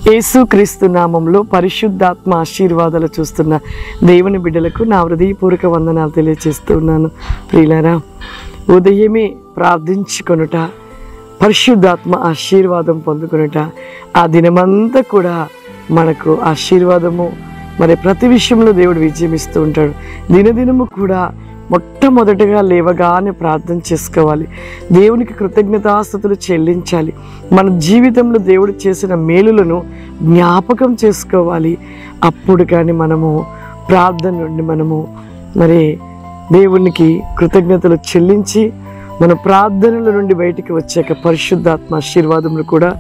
యేసుక్రీస్తు నామంలో పరిశుద్ధాత్మ ఆశీర్వాదాలు చూస్తున్న దేవుని బిడ్డలకు నా హృదయపూర్వక వందనాలు తెలియజేస్తున్నాను. ప్రియులారా, ఉదయమే ప్రార్థించుకొనుట, పరిశుద్ధాత్మ ఆశీర్వాదం పొందుకొనుట, ఆ దినమంతా కూడా మనకు ఆశీర్వాదము. మరి ప్రతి విషయంలో దేవుడు విజయం ఇస్తూ ఉంటాడు. దినదినము కూడా మొట్టమొదటిగా లేవగానే ప్రార్థన చేసుకోవాలి. దేవునికి కృతజ్ఞతాస్తుతులు చెల్లించాలి. మన జీవితంలో దేవుడు చేసిన మేలులను జ్ఞాపకం చేసుకోవాలి. అప్పుడు కానీ మనము ప్రార్థన నుండి మరి దేవునికి కృతజ్ఞతలు చెల్లించి మన ప్రార్థనల నుండి బయటికి వచ్చాక పరిశుద్ధాత్మ ఆశీర్వాదములు కూడా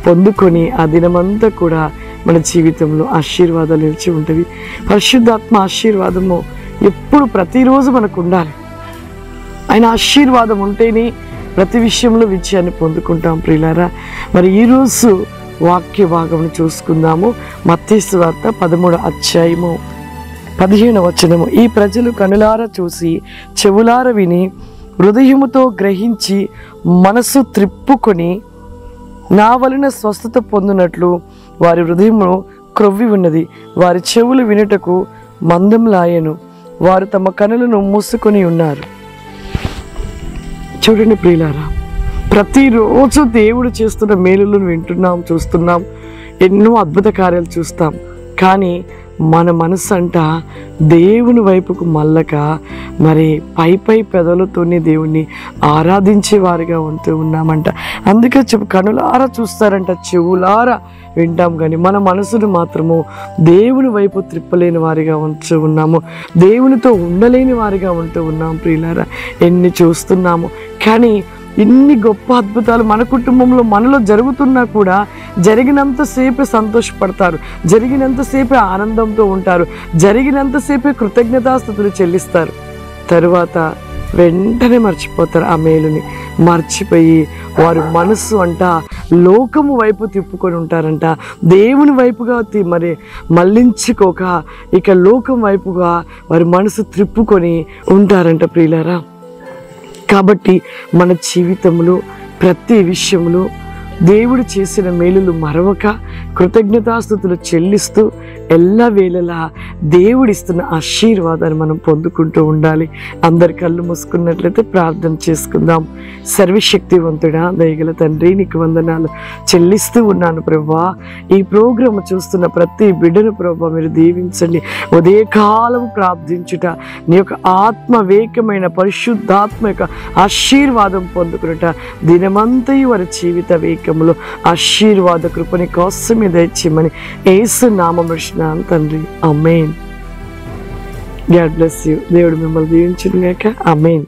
పొందుకొని ఆ దినమంతా కూడా మన జీవితంలో ఆశీర్వాదాలు నిలిచి ఉంటుంది. పరిశుద్ధాత్మ ఆశీర్వాదము ఎప్పుడు ప్రతిరోజు మనకు ఉండాలి. ఆయన ఆశీర్వాదం ఉంటేనే ప్రతి విషయంలో విజయాన్ని పొందుకుంటాం. ప్రియులారా, మరి ఈరోజు వాక్య భాగమును చూసుకుందాము. మత్తయి సువార్త 13వ అధ్యాయము 15వ వచనము. ఈ ప్రజలు కనులారా చూసి చెవులార విని హృదయముతో గ్రహించి మనసు త్రిప్పుకొని నా వలన స్వస్థత పొందినట్లు వారి హృదయము క్రొవ్వి ఉన్నది, వారి చెవులు వినుటకు మందంలాయను, వారు తమ కనులను మూసుకొని ఉన్నారు. చూడండి ప్రియులారా, ప్రతిరోజు దేవుడు చేస్తున్న మేలులను వింటున్నాం, చూస్తున్నాం, ఎన్నో అద్భుత కార్యాలు చూస్తాం. కానీ మన మనసు అంట దేవుని వైపుకు మళ్ళక మరి పై పెదవులతోనే దేవుణ్ణి ఆరాధించే వారిగా ఉంటూ ఉన్నామంట. అందుకే కనులారా చూస్తారంట, చెవులారా వింటాం, కానీ మన మనసును మాత్రము దేవుని వైపు త్రిప్పలేని వారిగా ఉంటూ ఉన్నాము. దేవునితో ఉండలేని వారిగా ఉంటూ ఉన్నాం. ప్రియులారా, ఎన్ని చూస్తున్నాము, కానీ ఇన్ని గొప్ప అద్భుతాలు మన కుటుంబంలో మనలో జరుగుతున్నా కూడా జరిగినంతసేపే సంతోషపడతారు, జరిగినంతసేపే ఆనందంతో ఉంటారు, జరిగినంతసేపే కృతజ్ఞతాస్తుతులు చెల్లిస్తారు. తరువాత వెంటనే మర్చిపోతారు. ఆ మేలుని మర్చిపోయి వారి మనస్సు అంట లోకము వైపు తిప్పుకొని ఉంటారంట. దేవుని వైపుగా మరి మళ్ళించుకోక ఇక లోకం వైపుగా వారి మనసు త్రిప్పుకొని ఉంటారంట. ప్రియులారా, కాబట్టి మన జీవితంలో ప్రతి విషయంలో దేవుడు చేసిన మేలులు మరవక కృతజ్ఞతాస్తుతులు చెల్లిస్తూ ఎల్లవేళలా దేవుడిస్తున్న ఆశీర్వాదాన్ని మనం పొందుకుంటూ ఉండాలి. అందరి కళ్ళు మూసుకున్నట్లయితే ప్రార్థన చేసుకుందాం. సర్వశక్తివంతుడా, దయగల తండ్రి, నీకు వందనాలు చెల్లిస్తూ ఉన్నాను ప్రభువా. ఈ ప్రోగ్రాం చూస్తున్న ప్రతి బిడ్డను ప్రభువా మీరు దీవించండి. ఉదయకాలం ప్రార్థించుట, నీ యొక్క ఆత్మవేకమైన పరిశుద్ధాత్మ యొక్క ఆశీర్వాదం పొందుకునుట, దినమంతయు వారి జీవిత వేకంలో ఆశీర్వాద కృపని కోసమే దయచేయమని యేసు నామములో తండ్రి, ఆమేన్. God bless you. దేవుడు మిమ్మల్ని దీవించును గాక. ఆమేన్.